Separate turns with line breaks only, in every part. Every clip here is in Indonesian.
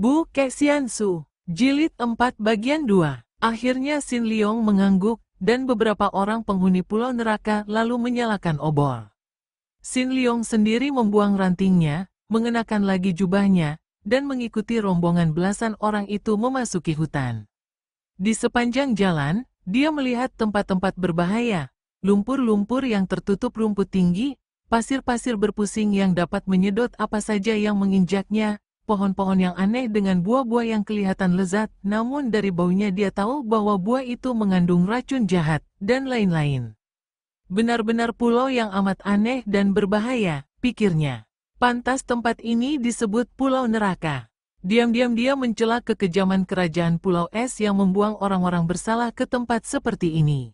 Bu Kexiansu, Jilid 4 Bagian 2. Akhirnya Xin Liong mengangguk, dan beberapa orang penghuni pulau neraka lalu menyalakan obor. Xin Liong sendiri membuang rantingnya, mengenakan lagi jubahnya, dan mengikuti rombongan belasan orang itu memasuki hutan. Di sepanjang jalan, dia melihat tempat-tempat berbahaya, lumpur-lumpur yang tertutup rumput tinggi, pasir-pasir berpusing yang dapat menyedot apa saja yang menginjaknya, pohon-pohon yang aneh dengan buah-buah yang kelihatan lezat, namun dari baunya dia tahu bahwa buah itu mengandung racun jahat, dan lain-lain. Benar-benar pulau yang amat aneh dan berbahaya, pikirnya. Pantas tempat ini disebut Pulau Neraka. Diam-diam dia mencela kekejaman kerajaan Pulau Es yang membuang orang-orang bersalah ke tempat seperti ini.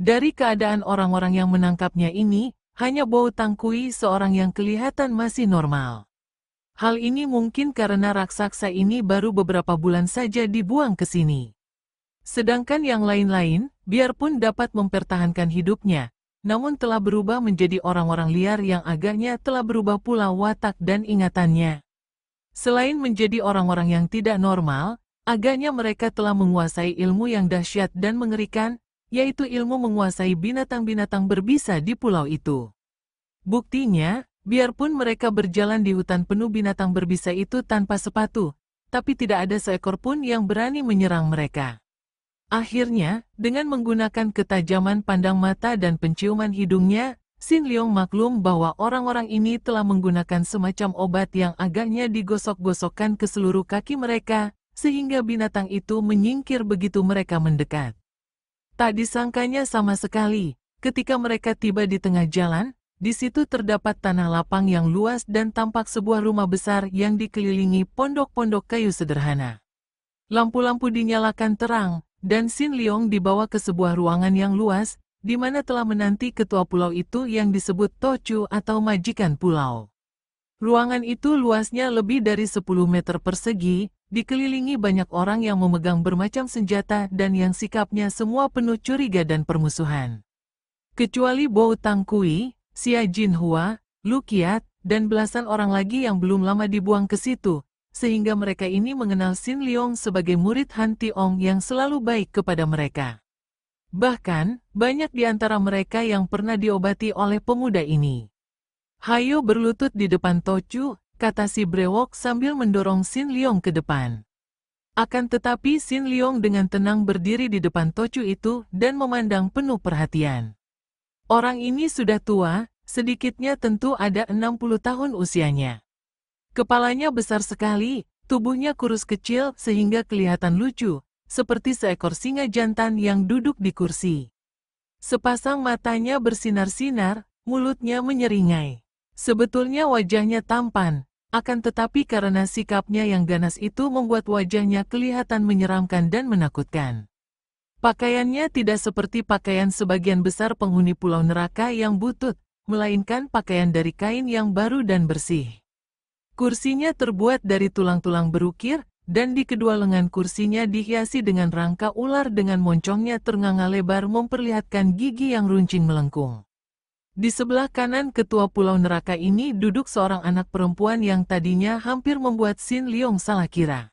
Dari keadaan orang-orang yang menangkapnya ini, hanya Bau Tangkui seorang yang kelihatan masih normal. Hal ini mungkin karena raksasa ini baru beberapa bulan saja dibuang ke sini. Sedangkan yang lain-lain, biarpun dapat mempertahankan hidupnya, namun telah berubah menjadi orang-orang liar yang agaknya telah berubah pula watak dan ingatannya. Selain menjadi orang-orang yang tidak normal, agaknya mereka telah menguasai ilmu yang dahsyat dan mengerikan, yaitu ilmu menguasai binatang-binatang berbisa di pulau itu. Buktinya, biarpun mereka berjalan di hutan penuh binatang berbisa itu tanpa sepatu, tapi tidak ada seekor pun yang berani menyerang mereka. Akhirnya, dengan menggunakan ketajaman pandang mata dan penciuman hidungnya, Xin Liong maklum bahwa orang-orang ini telah menggunakan semacam obat yang agaknya digosok-gosokkan ke seluruh kaki mereka, sehingga binatang itu menyingkir begitu mereka mendekat. Tak disangkanya sama sekali, ketika mereka tiba di tengah jalan, di situ terdapat tanah lapang yang luas dan tampak sebuah rumah besar yang dikelilingi pondok-pondok kayu sederhana. Lampu-lampu dinyalakan terang, dan Xin Liong dibawa ke sebuah ruangan yang luas, di mana telah menanti ketua pulau itu yang disebut Tochu atau majikan pulau. Ruangan itu luasnya lebih dari 10 meter persegi, dikelilingi banyak orang yang memegang bermacam senjata dan yang sikapnya semua penuh curiga dan permusuhan. Kecuali Bau Tangkui, Xia Jinhua, Lu Qiat, dan belasan orang lagi yang belum lama dibuang ke situ, sehingga mereka ini mengenal Xin Liong sebagai murid Han Tiong yang selalu baik kepada mereka. Bahkan, banyak di antara mereka yang pernah diobati oleh pemuda ini. "Hayo berlutut di depan Tochu," kata si brewok sambil mendorong Xin Liong ke depan. Akan tetapi Xin Liong dengan tenang berdiri di depan Tochu itu dan memandang penuh perhatian. Orang ini sudah tua, sedikitnya tentu ada 60 tahun usianya. Kepalanya besar sekali, tubuhnya kurus kecil sehingga kelihatan lucu, seperti seekor singa jantan yang duduk di kursi. Sepasang matanya bersinar-sinar, mulutnya menyeringai. Sebetulnya wajahnya tampan, akan tetapi karena sikapnya yang ganas itu membuat wajahnya kelihatan menyeramkan dan menakutkan. Pakaiannya tidak seperti pakaian sebagian besar penghuni pulau neraka yang butut, melainkan pakaian dari kain yang baru dan bersih. Kursinya terbuat dari tulang-tulang berukir, dan di kedua lengan kursinya dihiasi dengan rangka ular dengan moncongnya ternganga lebar memperlihatkan gigi yang runcing melengkung. Di sebelah kanan ketua pulau neraka ini duduk seorang anak perempuan yang tadinya hampir membuat Xin Liong salah kira.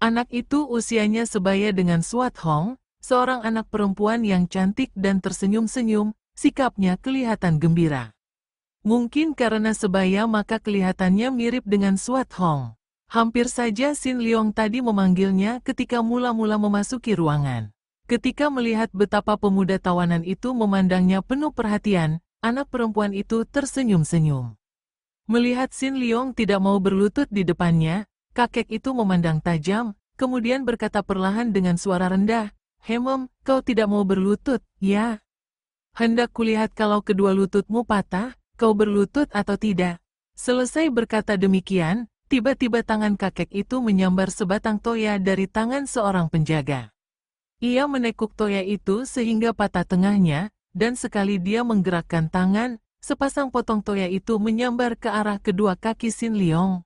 Anak itu usianya sebaya dengan Suat Hong, seorang anak perempuan yang cantik dan tersenyum-senyum, sikapnya kelihatan gembira. Mungkin karena sebaya maka kelihatannya mirip dengan Suat Hong. Hampir saja Xin Liong tadi memanggilnya ketika mula-mula memasuki ruangan. Ketika melihat betapa pemuda tawanan itu memandangnya penuh perhatian, anak perempuan itu tersenyum-senyum. Melihat Xin Liong tidak mau berlutut di depannya, kakek itu memandang tajam, kemudian berkata perlahan dengan suara rendah, "Hemem, kau tidak mau berlutut, ya? Hendak kulihat kalau kedua lututmu patah, kau berlutut atau tidak." Selesai berkata demikian, tiba-tiba tangan kakek itu menyambar sebatang toya dari tangan seorang penjaga. Ia menekuk toya itu sehingga patah tengahnya, dan sekali dia menggerakkan tangan, sepasang potong toya itu menyambar ke arah kedua kaki Xin Liong.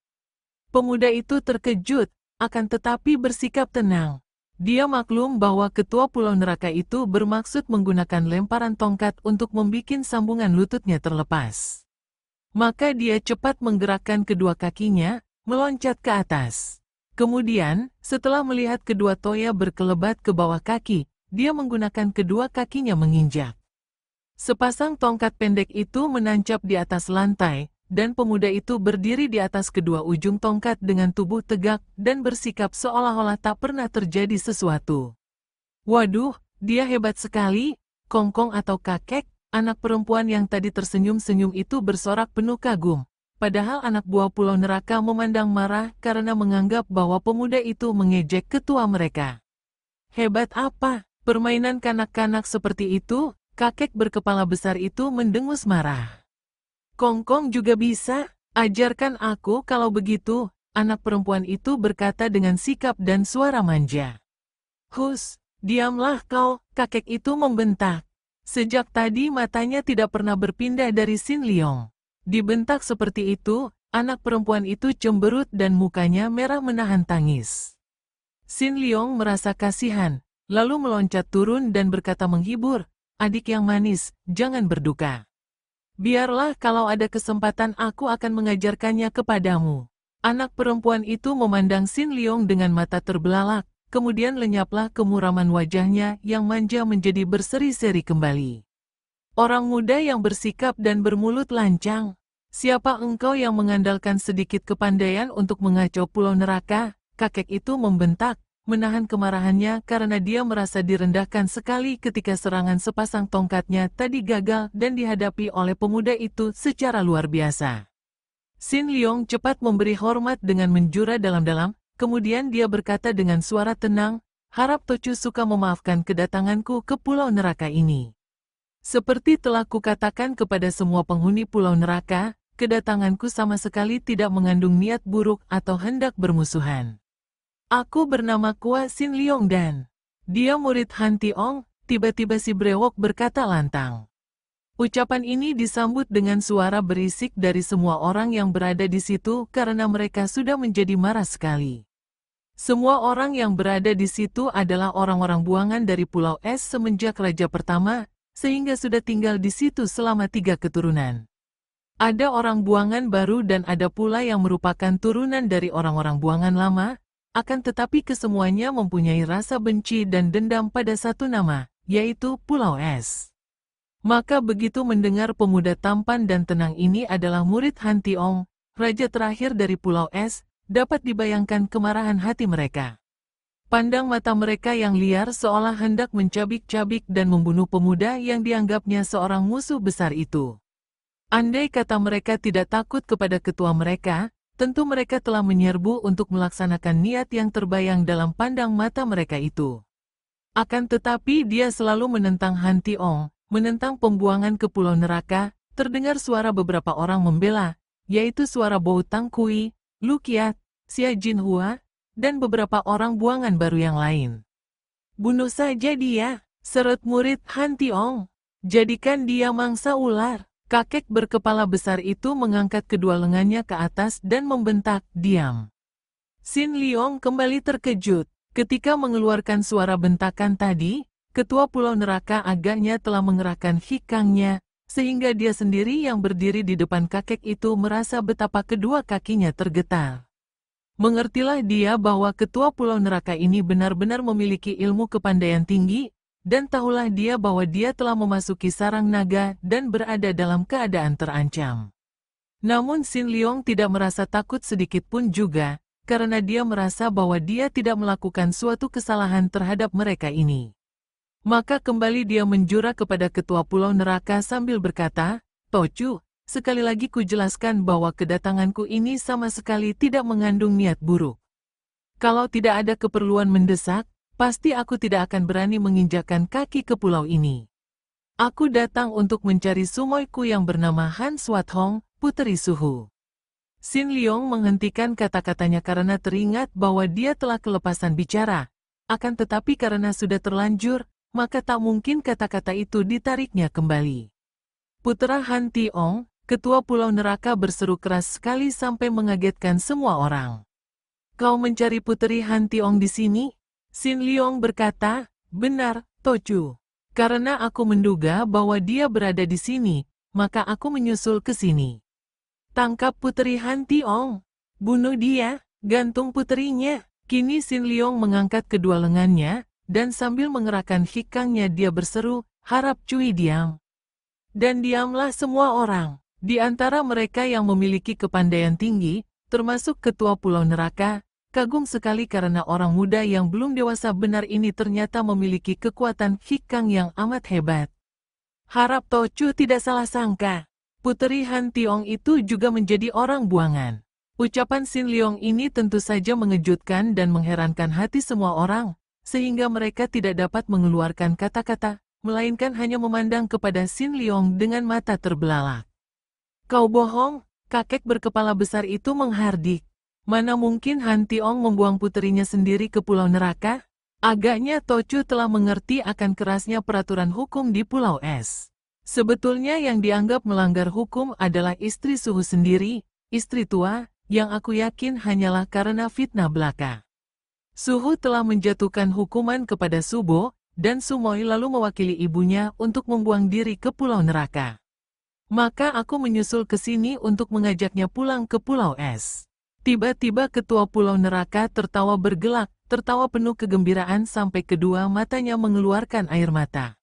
Pemuda itu terkejut, akan tetapi bersikap tenang. Dia maklum bahwa ketua pulau neraka itu bermaksud menggunakan lemparan tongkat untuk membuat sambungan lututnya terlepas. Maka dia cepat menggerakkan kedua kakinya, meloncat ke atas. Kemudian, setelah melihat kedua toya berkelebat ke bawah kaki, dia menggunakan kedua kakinya menginjak. Sepasang tongkat pendek itu menancap di atas lantai, dan pemuda itu berdiri di atas kedua ujung tongkat dengan tubuh tegak dan bersikap seolah-olah tak pernah terjadi sesuatu. Waduh, dia hebat sekali, Kongkong atau kakek, anak perempuan yang tadi tersenyum-senyum itu bersorak penuh kagum. Padahal anak buah Pulau Neraka memandang marah karena menganggap bahwa pemuda itu mengejek ketua mereka. Hebat apa? Permainan kanak-kanak seperti itu? Kakek berkepala besar itu mendengus marah. Kongkong juga bisa? Ajarkan aku kalau begitu, anak perempuan itu berkata dengan sikap dan suara manja. Hus, diamlah kau, kakek itu membentak. Sejak tadi matanya tidak pernah berpindah dari Xin Liong. Dibentak seperti itu, anak perempuan itu cemberut dan mukanya merah menahan tangis. Xin Liong merasa kasihan, lalu meloncat turun dan berkata menghibur, "Adik yang manis, jangan berduka. Biarlah kalau ada kesempatan aku akan mengajarkannya kepadamu." Anak perempuan itu memandang Xin Liong dengan mata terbelalak, kemudian lenyaplah kemuraman wajahnya yang manja menjadi berseri-seri kembali. Orang muda yang bersikap dan bermulut lancang. Siapa engkau yang mengandalkan sedikit kepandaian untuk mengacau Pulau Neraka? Kakek itu membentak, menahan kemarahannya karena dia merasa direndahkan sekali ketika serangan sepasang tongkatnya tadi gagal dan dihadapi oleh pemuda itu secara luar biasa. Xin Liong cepat memberi hormat dengan menjura dalam-dalam, kemudian dia berkata dengan suara tenang, "Harap Tochu suka memaafkan kedatanganku ke Pulau Neraka ini. Seperti telah kukatakan kepada semua penghuni Pulau Neraka, kedatanganku sama sekali tidak mengandung niat buruk atau hendak bermusuhan. Aku bernama Kua Xin Liong dan..." Dia murid Han Tiong, tiba-tiba si brewok berkata lantang. Ucapan ini disambut dengan suara berisik dari semua orang yang berada di situ karena mereka sudah menjadi marah sekali. Semua orang yang berada di situ adalah orang-orang buangan dari Pulau Es semenjak Raja pertama, sehingga sudah tinggal di situ selama 3 keturunan. Ada orang buangan baru dan ada pula yang merupakan turunan dari orang-orang buangan lama, akan tetapi kesemuanya mempunyai rasa benci dan dendam pada satu nama, yaitu Pulau Es. Maka begitu mendengar pemuda tampan dan tenang ini adalah murid Han Tiong, raja terakhir dari Pulau Es, dapat dibayangkan kemarahan hati mereka. Pandang mata mereka yang liar seolah hendak mencabik-cabik dan membunuh pemuda yang dianggapnya seorang musuh besar itu. Andai kata mereka tidak takut kepada ketua mereka, tentu mereka telah menyerbu untuk melaksanakan niat yang terbayang dalam pandang mata mereka itu. Akan tetapi dia selalu menentang Han Tiong, menentang pembuangan ke Pulau Neraka. Terdengar suara beberapa orang membela, yaitu suara Bo Tang Kui, Lu Qiat, Xia Jinhua, dan beberapa orang buangan baru yang lain. "Bunuh saja dia," seret murid Han Tiong. "Jadikan dia mangsa ular." Kakek berkepala besar itu mengangkat kedua lengannya ke atas dan membentak, "Diam." Xin Liong kembali terkejut. Ketika mengeluarkan suara bentakan tadi, ketua Pulau Neraka agaknya telah mengerahkan hikangnya, sehingga dia sendiri yang berdiri di depan kakek itu merasa betapa kedua kakinya tergetar. Mengertilah dia bahwa ketua Pulau Neraka ini benar-benar memiliki ilmu kepandaian tinggi, dan tahulah dia bahwa dia telah memasuki sarang naga dan berada dalam keadaan terancam. Namun Xin Liong tidak merasa takut sedikit pun juga, karena dia merasa bahwa dia tidak melakukan suatu kesalahan terhadap mereka ini. Maka kembali dia menjura kepada ketua Pulau Neraka sambil berkata, "Tochu, sekali lagi kujelaskan bahwa kedatanganku ini sama sekali tidak mengandung niat buruk. Kalau tidak ada keperluan mendesak, pasti aku tidak akan berani menginjakkan kaki ke pulau ini. Aku datang untuk mencari sumoiku yang bernama Han Swat Hong, Puteri Suhu." Xin Liong menghentikan kata-katanya karena teringat bahwa dia telah kelepasan bicara. Akan tetapi karena sudah terlanjur, maka tak mungkin kata-kata itu ditariknya kembali. Putra Han Tiong, ketua Pulau Neraka, berseru keras sekali sampai mengagetkan semua orang. "Kau mencari Puteri Han Tiong di sini?" Xin Liong berkata, "Benar, Tochu. Karena aku menduga bahwa dia berada di sini, maka aku menyusul ke sini. Tangkap Puteri Han Tiong. Bunuh dia, gantung puterinya." Kini Sin Liong mengangkat kedua lengannya, dan sambil mengerahkan hikangnya dia berseru, harap Cui diam. Dan diamlah semua orang. Di antara mereka yang memiliki kepandaian tinggi, termasuk ketua Pulau Neraka, kagum sekali karena orang muda yang belum dewasa benar ini ternyata memiliki kekuatan hikang yang amat hebat. Harap Tocu tidak salah sangka. Puteri Han Tiong itu juga menjadi orang buangan. Ucapan Sin Liong ini tentu saja mengejutkan dan mengherankan hati semua orang, sehingga mereka tidak dapat mengeluarkan kata-kata, melainkan hanya memandang kepada Sin Liong dengan mata terbelalak. Kau bohong, kakek berkepala besar itu menghardik. Mana mungkin Han Tiong membuang puterinya sendiri ke Pulau Neraka? Agaknya Tocu telah mengerti akan kerasnya peraturan hukum di Pulau Es. Sebetulnya yang dianggap melanggar hukum adalah istri suhu sendiri, istri tua, yang aku yakin hanyalah karena fitnah belaka. Suhu telah menjatuhkan hukuman kepada Subo, dan Sumoy lalu mewakili ibunya untuk membuang diri ke Pulau Neraka. Maka aku menyusul ke sini untuk mengajaknya pulang ke Pulau Es. Tiba-tiba ketua Pulau Neraka tertawa bergelak, tertawa penuh kegembiraan sampai kedua matanya mengeluarkan air mata.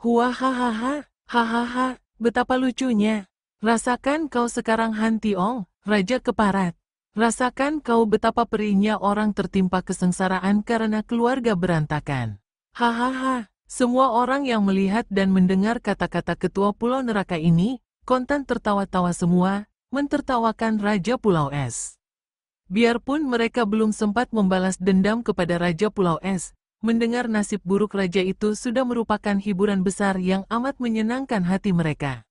Huahahaha, hahaha, betapa lucunya. Rasakan kau sekarang Han Tiong, Raja Keparat. Rasakan kau betapa perihnya orang tertimpa kesengsaraan karena keluarga berantakan. Hahaha, semua orang yang melihat dan mendengar kata-kata ketua Pulau Neraka ini, kontan tertawa-tawa semua, mentertawakan Raja Pulau Es. Biarpun mereka belum sempat membalas dendam kepada Raja Pulau Es, mendengar nasib buruk raja itu sudah merupakan hiburan besar yang amat menyenangkan hati mereka.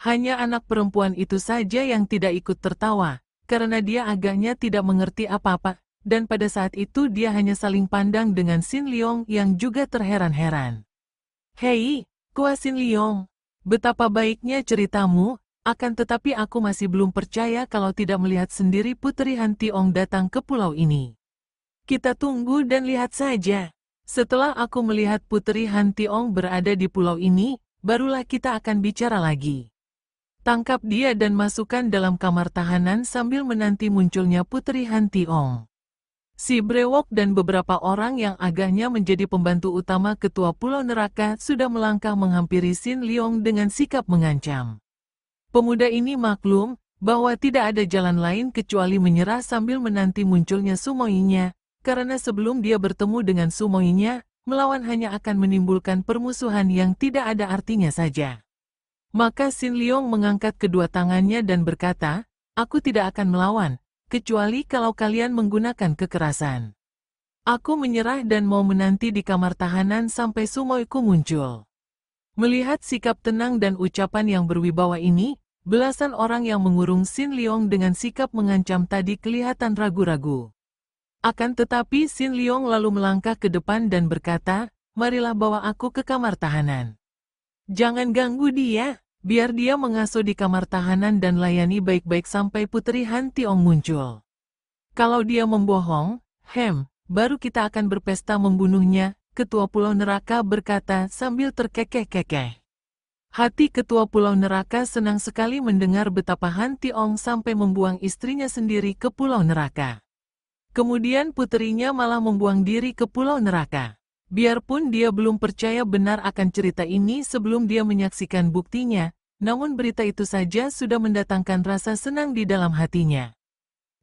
Hanya anak perempuan itu saja yang tidak ikut tertawa, karena dia agaknya tidak mengerti apa-apa, dan pada saat itu dia hanya saling pandang dengan Sin Liong yang juga terheran-heran. Hei, Kua Sin Liong, betapa baiknya ceritamu, akan tetapi aku masih belum percaya kalau tidak melihat sendiri Puteri Han Tiong datang ke pulau ini. Kita tunggu dan lihat saja. Setelah aku melihat Puteri Han Tiong berada di pulau ini, barulah kita akan bicara lagi. Tangkap dia dan masukkan dalam kamar tahanan sambil menanti munculnya Puteri Han Tiong. Si Brewok dan beberapa orang yang agaknya menjadi pembantu utama ketua Pulau Neraka sudah melangkah menghampiri Sin Liong dengan sikap mengancam. Pemuda ini maklum bahwa tidak ada jalan lain kecuali menyerah sambil menanti munculnya Sumoinya, karena sebelum dia bertemu dengan Sumoinya, melawan hanya akan menimbulkan permusuhan yang tidak ada artinya saja. Maka Sin Liong mengangkat kedua tangannya dan berkata, aku tidak akan melawan, kecuali kalau kalian menggunakan kekerasan. Aku menyerah dan mau menanti di kamar tahanan sampai Sumoiku muncul. Melihat sikap tenang dan ucapan yang berwibawa ini, belasan orang yang mengurung Sin Liong dengan sikap mengancam tadi kelihatan ragu-ragu. Akan tetapi Sin Liong lalu melangkah ke depan dan berkata, marilah bawa aku ke kamar tahanan. Jangan ganggu dia, biar dia mengasuh di kamar tahanan dan layani baik-baik sampai Puteri Han Tiong muncul. Kalau dia membohong, baru kita akan berpesta membunuhnya, Ketua Pulau Neraka berkata sambil terkekeh-kekeh. Hati Ketua Pulau Neraka senang sekali mendengar betapa Han Tiong sampai membuang istrinya sendiri ke Pulau Neraka. Kemudian puterinya malah membuang diri ke Pulau Neraka. Biarpun dia belum percaya benar akan cerita ini sebelum dia menyaksikan buktinya, namun berita itu saja sudah mendatangkan rasa senang di dalam hatinya.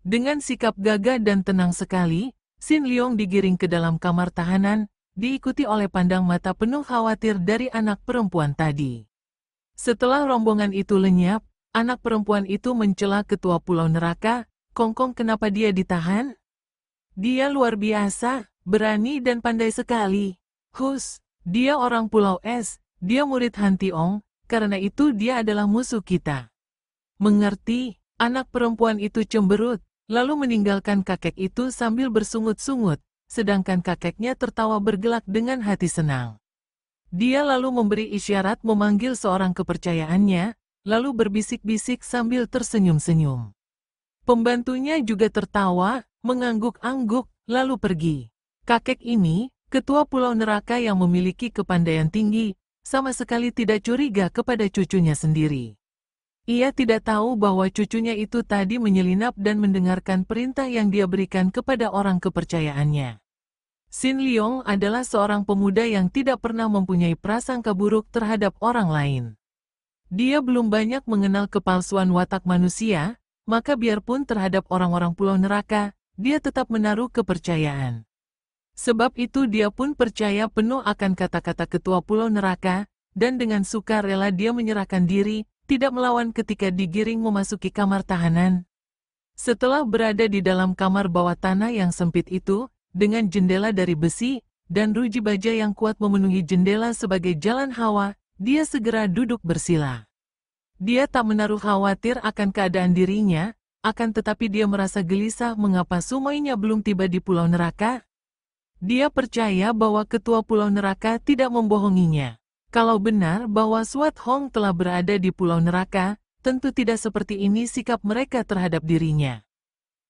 Dengan sikap gagah dan tenang sekali, Sin Liong digiring ke dalam kamar tahanan, diikuti oleh pandang mata penuh khawatir dari anak perempuan tadi. Setelah rombongan itu lenyap, anak perempuan itu mencela Ketua Pulau Neraka, Kongkong kenapa dia ditahan? Dia luar biasa, berani dan pandai sekali. Dia orang Pulau Es, dia murid Han Tiong, karena itu dia adalah musuh kita. Mengerti, anak perempuan itu cemberut, lalu meninggalkan kakek itu sambil bersungut-sungut, sedangkan kakeknya tertawa bergelak dengan hati senang. Dia lalu memberi isyarat memanggil seorang kepercayaannya, lalu berbisik-bisik sambil tersenyum-senyum. Pembantunya juga tertawa, mengangguk-angguk, lalu pergi. Kakek ini, Ketua Pulau Neraka yang memiliki kepandaian tinggi, sama sekali tidak curiga kepada cucunya sendiri. Ia tidak tahu bahwa cucunya itu tadi menyelinap dan mendengarkan perintah yang dia berikan kepada orang kepercayaannya. Sin Liong adalah seorang pemuda yang tidak pernah mempunyai prasangka buruk terhadap orang lain. Dia belum banyak mengenal kepalsuan watak manusia, maka biarpun terhadap orang-orang pulau neraka, dia tetap menaruh kepercayaan. Sebab itu dia pun percaya penuh akan kata-kata ketua pulau neraka, dan dengan suka rela dia menyerahkan diri, tidak melawan ketika digiring memasuki kamar tahanan. Setelah berada di dalam kamar bawah tanah yang sempit itu, dengan jendela dari besi, dan ruji baja yang kuat memenuhi jendela sebagai jalan hawa, dia segera duduk bersila. Dia tak menaruh khawatir akan keadaan dirinya, akan tetapi dia merasa gelisah mengapa semuanya belum tiba di pulau neraka. Dia percaya bahwa ketua pulau neraka tidak membohonginya. Kalau benar bahwa Swat Hong telah berada di pulau neraka, tentu tidak seperti ini sikap mereka terhadap dirinya.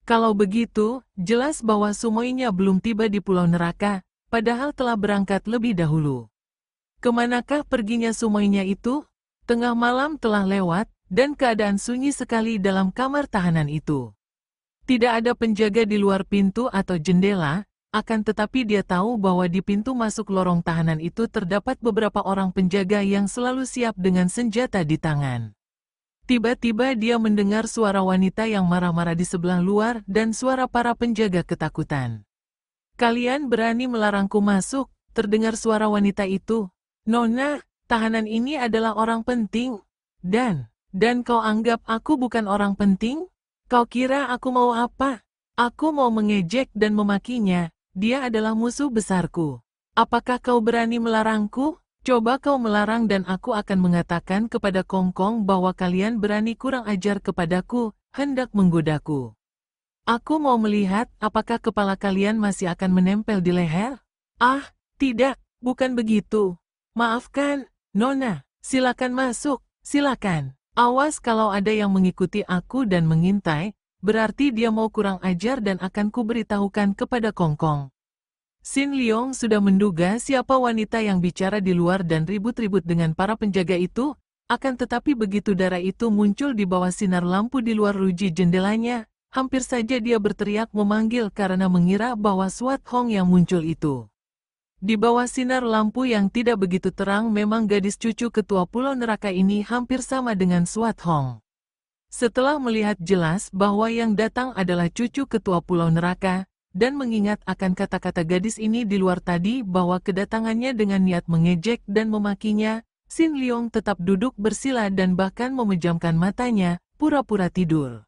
Kalau begitu, jelas bahwa semuanya belum tiba di pulau neraka, padahal telah berangkat lebih dahulu. Kemanakah perginya semuanya itu? Tengah malam telah lewat, dan keadaan sunyi sekali dalam kamar tahanan itu. Tidak ada penjaga di luar pintu atau jendela, akan tetapi dia tahu bahwa di pintu masuk lorong tahanan itu terdapat beberapa orang penjaga yang selalu siap dengan senjata di tangan. Tiba-tiba dia mendengar suara wanita yang marah-marah di sebelah luar dan suara para penjaga ketakutan. "Kalian berani melarangku masuk?" terdengar suara wanita itu. "Nona, tahanan ini adalah orang penting. Dan kau anggap aku bukan orang penting? Kau kira aku mau apa? Aku mau mengejek dan memakinya. Dia adalah musuh besarku. Apakah kau berani melarangku? Coba kau melarang dan aku akan mengatakan kepada Kongkong bahwa kalian berani kurang ajar kepadaku, hendak menggodaku. Aku mau melihat apakah kepala kalian masih akan menempel di leher? Ah, tidak, bukan begitu. Maafkan, Nona, silakan masuk, silakan. Awas kalau ada yang mengikuti aku dan mengintai, berarti dia mau kurang ajar dan akan kuberitahukan kepada Kongkong." Sin Liong sudah menduga siapa wanita yang bicara di luar dan ribut-ribut dengan para penjaga itu, akan tetapi begitu darah itu muncul di bawah sinar lampu di luar ruji jendelanya, hampir saja dia berteriak memanggil karena mengira bahwa Swat Hong yang muncul itu. Di bawah sinar lampu yang tidak begitu terang memang gadis cucu ketua pulau neraka ini hampir sama dengan Swat Hong. Setelah melihat jelas bahwa yang datang adalah cucu ketua pulau neraka, dan mengingat akan kata-kata gadis ini di luar tadi bahwa kedatangannya dengan niat mengejek dan memakinya, Sin Liong tetap duduk bersila dan bahkan memejamkan matanya, pura-pura tidur.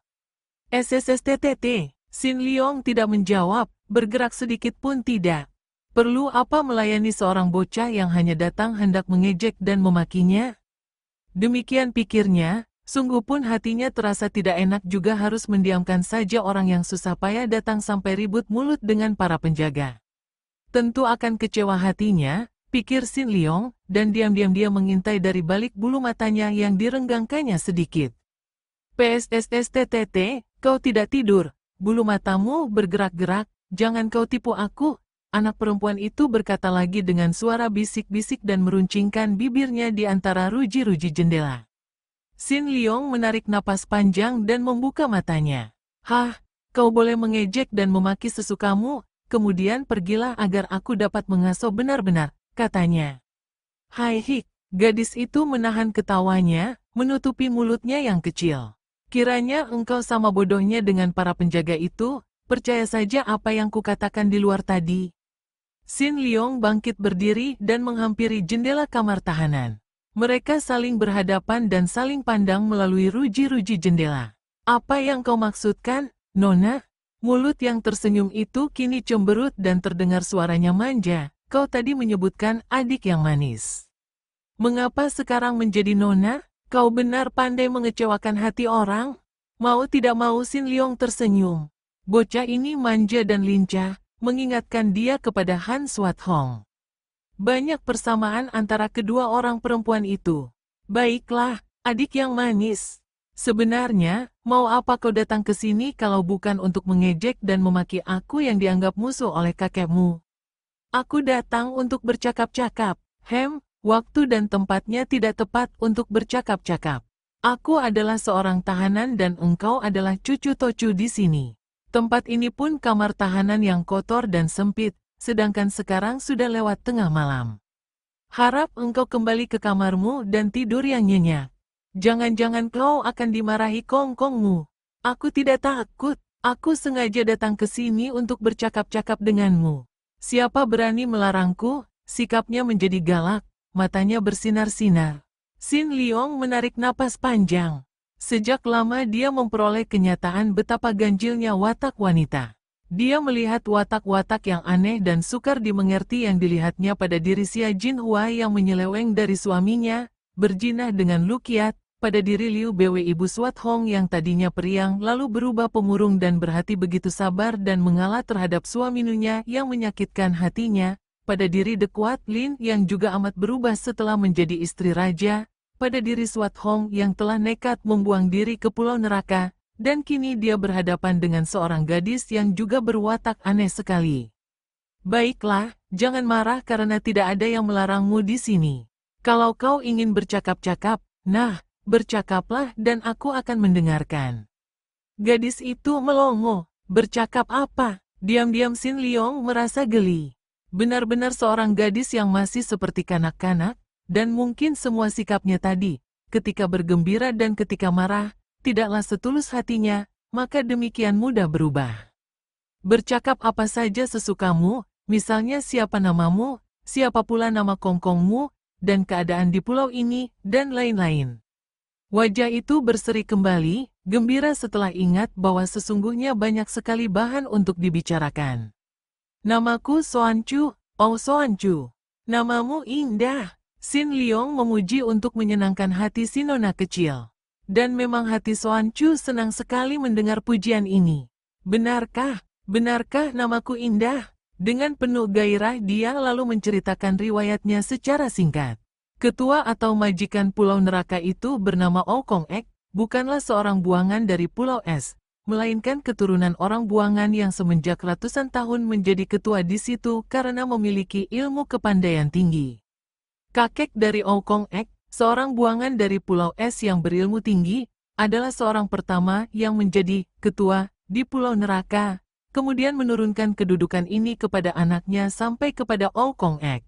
"SSSTTT," Sin Liong tidak menjawab, bergerak sedikit pun tidak. Perlu apa melayani seorang bocah yang hanya datang hendak mengejek dan memakinya? Demikian pikirnya, sungguh pun hatinya terasa tidak enak juga harus mendiamkan saja orang yang susah payah datang sampai ribut mulut dengan para penjaga. Tentu akan kecewa hatinya, pikir Sin Liong, dan diam-diam dia mengintai dari balik bulu matanya yang direnggangkannya sedikit. "PSSSTTT, kau tidak tidur, bulu matamu bergerak-gerak, jangan kau tipu aku." Anak perempuan itu berkata lagi dengan suara bisik-bisik dan meruncingkan bibirnya di antara ruji-ruji jendela. Sin Liong menarik napas panjang dan membuka matanya. "Hah, kau boleh mengejek dan memaki sesukamu, kemudian pergilah agar aku dapat mengasuh benar-benar," katanya. "Hai Hik," gadis itu menahan ketawanya, menutupi mulutnya yang kecil. "Kiranya engkau sama bodohnya dengan para penjaga itu, percaya saja apa yang kukatakan di luar tadi." Sin Liong bangkit berdiri dan menghampiri jendela kamar tahanan. Mereka saling berhadapan dan saling pandang melalui ruji-ruji jendela. "Apa yang kau maksudkan, Nona?" Mulut yang tersenyum itu kini cemberut dan terdengar suaranya manja. "Kau tadi menyebutkan adik yang manis. Mengapa sekarang menjadi Nona? Kau benar pandai mengecewakan hati orang." Mau tidak mau Sin Liong tersenyum. Bocah ini manja dan lincah, mengingatkan dia kepada Han Swat Hong. Banyak persamaan antara kedua orang perempuan itu. "Baiklah, adik yang manis. Sebenarnya, mau apa kau datang ke sini kalau bukan untuk mengejek dan memaki aku yang dianggap musuh oleh kakekmu?" "Aku datang untuk bercakap-cakap." Waktu dan tempatnya tidak tepat untuk bercakap-cakap. Aku adalah seorang tahanan dan engkau adalah cucu Tocu di sini. Tempat ini pun kamar tahanan yang kotor dan sempit, sedangkan sekarang sudah lewat tengah malam. Harap engkau kembali ke kamarmu dan tidur yang nyenyak. Jangan-jangan kau akan dimarahi kongkongmu. Aku tidak takut. Aku sengaja datang ke sini untuk bercakap-cakap denganmu. Siapa berani melarangku? Sikapnya menjadi galak, matanya bersinar-sinar. Sin Liong menarik napas panjang. Sejak lama dia memperoleh kenyataan betapa ganjilnya watak wanita. Dia melihat watak-watak yang aneh dan sukar dimengerti yang dilihatnya pada diri Xia Jinhua yang menyeleweng dari suaminya, berjinah dengan Lukiat, pada diri Liu Bwe ibu Swat Hong yang tadinya periang lalu berubah pemurung dan berhati begitu sabar dan mengalah terhadap suaminya yang menyakitkan hatinya, pada diri De Kuat Lin yang juga amat berubah setelah menjadi istri raja, pada diri Swat Hong yang telah nekat membuang diri ke pulau neraka, dan kini dia berhadapan dengan seorang gadis yang juga berwatak aneh sekali. Baiklah, jangan marah karena tidak ada yang melarangmu di sini. Kalau kau ingin bercakap-cakap, nah, bercakaplah dan aku akan mendengarkan. Gadis itu melongo. Bercakap apa? Diam-diam Sin Liong merasa geli. Benar-benar seorang gadis yang masih seperti kanak-kanak, dan mungkin semua sikapnya tadi, ketika bergembira dan ketika marah, tidaklah setulus hatinya, maka demikian mudah berubah. Bercakap apa saja sesukamu, misalnya siapa namamu, siapa pula nama kongkongmu, dan keadaan di pulau ini, dan lain-lain. Wajah itu berseri kembali, gembira setelah ingat bahwa sesungguhnya banyak sekali bahan untuk dibicarakan. Namaku Soan Chu, oh Soan Chu. Namamu indah. Sin Liong memuji untuk menyenangkan hati si nona kecil. Dan memang hati Soan Chu senang sekali mendengar pujian ini. Benarkah? Benarkah namaku indah? Dengan penuh gairah dia lalu menceritakan riwayatnya secara singkat. Ketua atau majikan Pulau Neraka itu bernama Oh Kong Ek, bukanlah seorang buangan dari Pulau Es, melainkan keturunan orang buangan yang semenjak ratusan tahun menjadi ketua di situ karena memiliki ilmu kepandaian tinggi. Kakek dari Oh Kong Ek, seorang buangan dari Pulau Es yang berilmu tinggi, adalah seorang pertama yang menjadi ketua di Pulau Neraka, kemudian menurunkan kedudukan ini kepada anaknya sampai kepada Oh Kong Ek.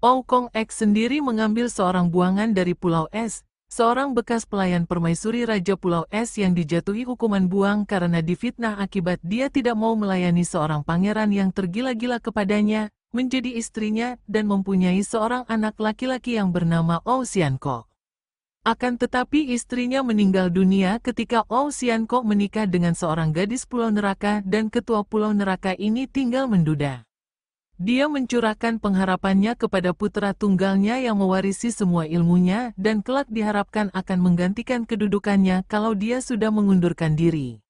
Oh Kong Ek sendiri mengambil seorang buangan dari Pulau Es, seorang bekas pelayan permaisuri Raja Pulau Es yang dijatuhi hukuman buang karena difitnah akibat dia tidak mau melayani seorang pangeran yang tergila-gila kepadanya, menjadi istrinya dan mempunyai seorang anak laki-laki yang bernama Oh Sian Kok. Akan tetapi istrinya meninggal dunia ketika Oh Sian Kok menikah dengan seorang gadis Pulau Neraka dan ketua Pulau Neraka ini tinggal menduda. Dia mencurahkan pengharapannya kepada putra tunggalnya yang mewarisi semua ilmunya dan kelak diharapkan akan menggantikan kedudukannya kalau dia sudah mengundurkan diri.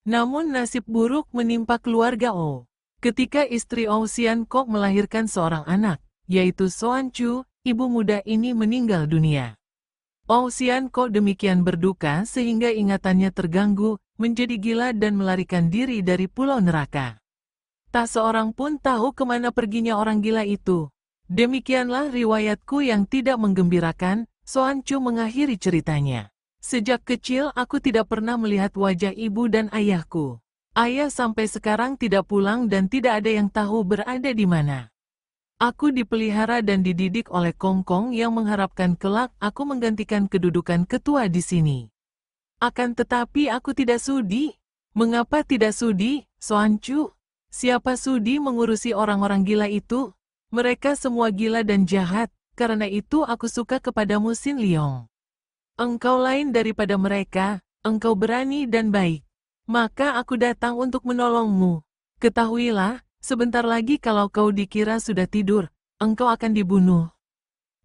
Namun nasib buruk menimpa keluarga Oh. Ketika istri Oh Sian Kok melahirkan seorang anak, yaitu Soan Chu, ibu muda ini meninggal dunia. Oh Sian Kok demikian berduka sehingga ingatannya terganggu, menjadi gila dan melarikan diri dari Pulau Neraka. Tak seorang pun tahu kemana perginya orang gila itu. Demikianlah riwayatku yang tidak menggembirakan, Soan Chu mengakhiri ceritanya. Sejak kecil aku tidak pernah melihat wajah ibu dan ayahku. Ayah sampai sekarang tidak pulang dan tidak ada yang tahu berada di mana. Aku dipelihara dan dididik oleh Kongkong yang mengharapkan kelak aku menggantikan kedudukan ketua di sini. Akan tetapi aku tidak sudi. Mengapa tidak sudi, Soan Chu? Siapa sudi mengurusi orang-orang gila itu? Mereka semua gila dan jahat, karena itu aku suka kepadamu Sin Liong. Engkau lain daripada mereka, engkau berani dan baik. Maka aku datang untuk menolongmu. Ketahuilah, sebentar lagi kalau kau dikira sudah tidur, engkau akan dibunuh.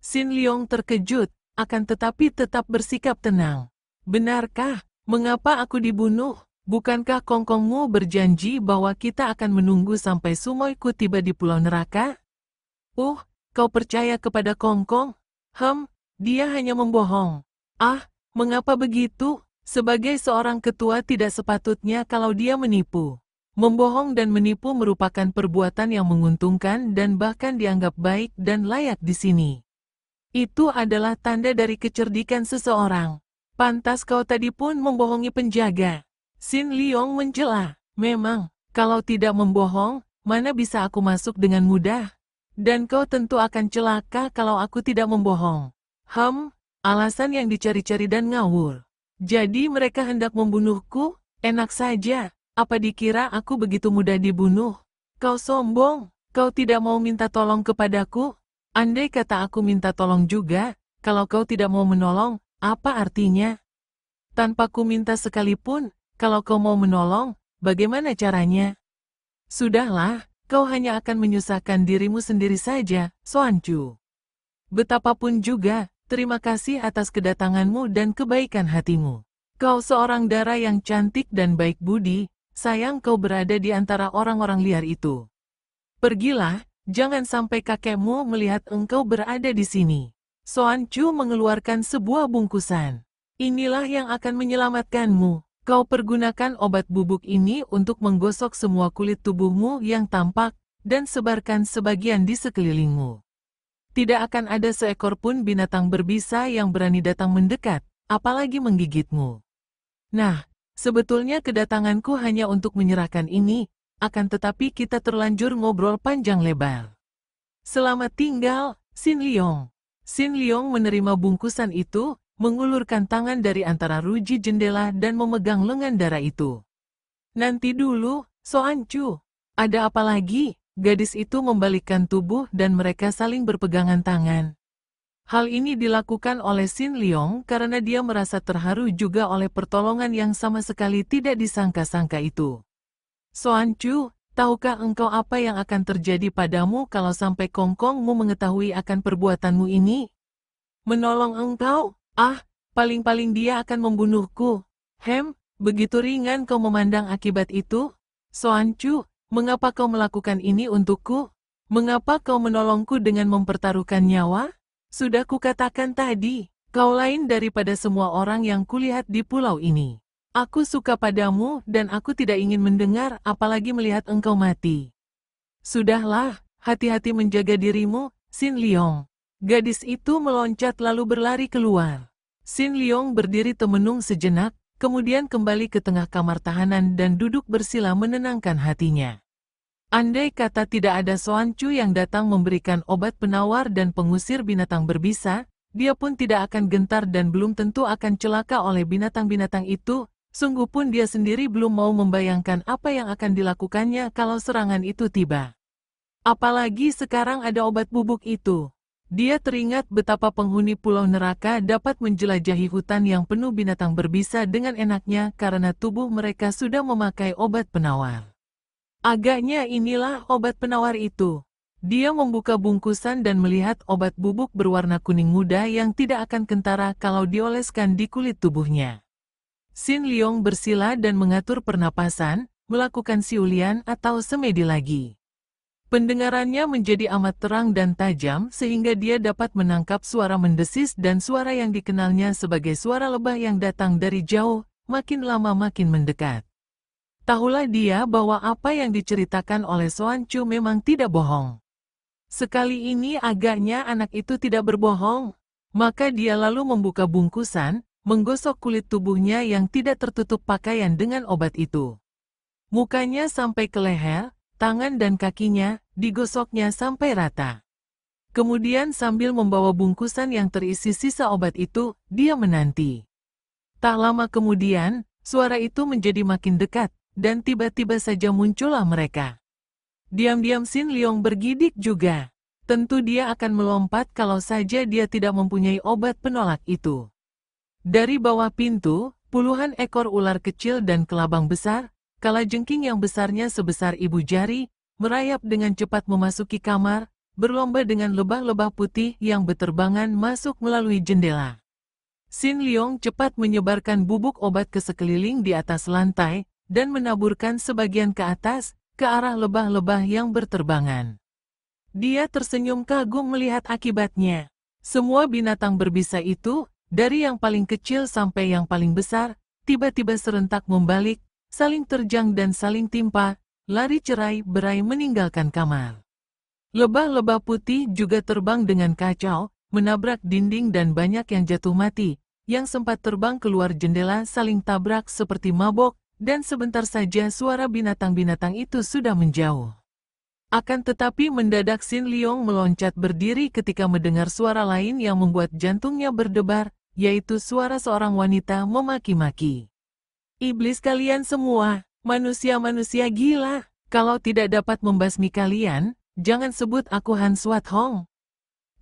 Sin Liong terkejut, akan tetapi tetap bersikap tenang. Benarkah? Mengapa aku dibunuh? Bukankah kongkongmu berjanji bahwa kita akan menunggu sampai sumoiku tiba di Pulau Neraka? Kau percaya kepada kongkong? Dia hanya membohong. Mengapa begitu? Sebagai seorang ketua tidak sepatutnya kalau dia menipu. Membohong dan menipu merupakan perbuatan yang menguntungkan dan bahkan dianggap baik dan layak di sini. Itu adalah tanda dari kecerdikan seseorang. Pantas kau tadi pun membohongi penjaga. Xin Liong mencela. Memang, kalau tidak membohong, mana bisa aku masuk dengan mudah? Dan kau tentu akan celaka kalau aku tidak membohong. Alasan yang dicari-cari dan ngawur. Jadi mereka hendak membunuhku? Enak saja, apa dikira aku begitu mudah dibunuh? Kau sombong, kau tidak mau minta tolong kepadaku? Andai kata aku minta tolong juga, kalau kau tidak mau menolong, apa artinya? Tanpa ku minta sekalipun, kalau kau mau menolong, bagaimana caranya? Sudahlah, kau hanya akan menyusahkan dirimu sendiri saja, Xuan Chu. Betapapun juga, terima kasih atas kedatanganmu dan kebaikan hatimu. Kau seorang dara yang cantik dan baik budi, sayang kau berada di antara orang-orang liar itu. Pergilah, jangan sampai kakekmu melihat engkau berada di sini. Xuan Chu mengeluarkan sebuah bungkusan. Inilah yang akan menyelamatkanmu. Kau pergunakan obat bubuk ini untuk menggosok semua kulit tubuhmu yang tampak, dan sebarkan sebagian di sekelilingmu. Tidak akan ada seekor pun binatang berbisa yang berani datang mendekat, apalagi menggigitmu. Nah, sebetulnya kedatanganku hanya untuk menyerahkan ini, akan tetapi kita terlanjur ngobrol panjang lebar. Selamat tinggal, Xin Liong. Xin Liong menerima bungkusan itu, mengulurkan tangan dari antara ruji jendela dan memegang lengan dara itu. Nanti dulu, Xuan Chu. Ada apa lagi? Gadis itu membalikkan tubuh dan mereka saling berpegangan tangan. Hal ini dilakukan oleh Xin Liong karena dia merasa terharu juga oleh pertolongan yang sama sekali tidak disangka-sangka itu. Xuan Chu, tahukah engkau apa yang akan terjadi padamu kalau sampai Kongkongmu mengetahui akan perbuatanmu ini? Menolong engkau? Paling-paling dia akan membunuhku. Begitu ringan kau memandang akibat itu? Xuan Chu, mengapa kau melakukan ini untukku? Mengapa kau menolongku dengan mempertaruhkan nyawa? Sudah kukatakan tadi, kau lain daripada semua orang yang kulihat di pulau ini. Aku suka padamu dan aku tidak ingin mendengar apalagi melihat engkau mati. Sudahlah, hati-hati menjaga dirimu, Xin Liong. Gadis itu meloncat lalu berlari keluar. Xin Liong berdiri temenung sejenak, kemudian kembali ke tengah kamar tahanan dan duduk bersila menenangkan hatinya. Andai kata tidak ada Xuan Chu yang datang memberikan obat penawar dan pengusir binatang berbisa, dia pun tidak akan gentar dan belum tentu akan celaka oleh binatang-binatang itu, sungguh pun dia sendiri belum mau membayangkan apa yang akan dilakukannya kalau serangan itu tiba. Apalagi sekarang ada obat bubuk itu. Dia teringat betapa penghuni Pulau Neraka dapat menjelajahi hutan yang penuh binatang berbisa dengan enaknya karena tubuh mereka sudah memakai obat penawar. Agaknya inilah obat penawar itu. Dia membuka bungkusan dan melihat obat bubuk berwarna kuning muda yang tidak akan kentara kalau dioleskan di kulit tubuhnya. Xin Liong bersila dan mengatur pernapasan, melakukan siulian atau semedi lagi. Pendengarannya menjadi amat terang dan tajam sehingga dia dapat menangkap suara mendesis dan suara yang dikenalnya sebagai suara lebah yang datang dari jauh, makin lama makin mendekat. Tahulah dia bahwa apa yang diceritakan oleh Xuan Chu memang tidak bohong. Sekali ini agaknya anak itu tidak berbohong. Maka dia lalu membuka bungkusan, menggosok kulit tubuhnya yang tidak tertutup pakaian dengan obat itu. Mukanya sampai ke leher, tangan dan kakinya, digosoknya sampai rata. Kemudian sambil membawa bungkusan yang terisi sisa obat itu, dia menanti. Tak lama kemudian, suara itu menjadi makin dekat, dan tiba-tiba saja muncullah mereka. Diam-diam Xin Liong bergidik juga. Tentu dia akan melompat kalau saja dia tidak mempunyai obat penolak itu. Dari bawah pintu, puluhan ekor ular kecil dan kelabang besar, kalajengking yang besarnya sebesar ibu jari, merayap dengan cepat memasuki kamar, berlomba dengan lebah-lebah putih yang beterbangan masuk melalui jendela. Xin Liong cepat menyebarkan bubuk obat ke sekeliling di atas lantai, dan menaburkan sebagian ke atas, ke arah lebah-lebah yang berterbangan. Dia tersenyum kagum melihat akibatnya. Semua binatang berbisa itu, dari yang paling kecil sampai yang paling besar, tiba-tiba serentak membalik, saling terjang dan saling timpa, lari cerai-berai meninggalkan kamar. Lebah-lebah putih juga terbang dengan kacau, menabrak dinding dan banyak yang jatuh mati, yang sempat terbang keluar jendela saling tabrak seperti mabok, dan sebentar saja suara binatang-binatang itu sudah menjauh. Akan tetapi mendadak Xin Liong meloncat berdiri ketika mendengar suara lain yang membuat jantungnya berdebar, yaitu suara seorang wanita memaki-maki. "Iblis kalian semua, manusia-manusia gila, kalau tidak dapat membasmi kalian, jangan sebut aku Han Swat Hong."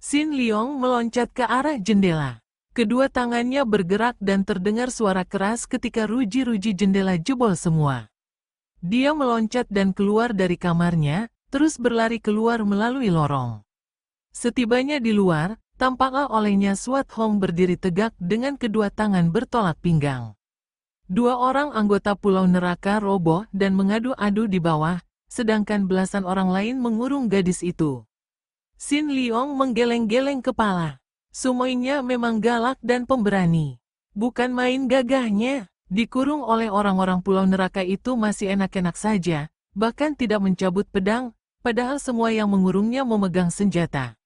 Xin Liong meloncat ke arah jendela. Kedua tangannya bergerak dan terdengar suara keras ketika ruji-ruji jendela jebol semua. Dia meloncat dan keluar dari kamarnya, terus berlari keluar melalui lorong. Setibanya di luar, tampaklah olehnya Swat Hong berdiri tegak dengan kedua tangan bertolak pinggang. Dua orang anggota Pulau Neraka roboh dan mengadu-adu di bawah, sedangkan belasan orang lain mengurung gadis itu. Xin Liong menggeleng-geleng kepala. Sumoinya memang galak dan pemberani. Bukan main gagahnya. Dikurung oleh orang-orang Pulau Neraka itu masih enak-enak saja, bahkan tidak mencabut pedang, padahal semua yang mengurungnya memegang senjata.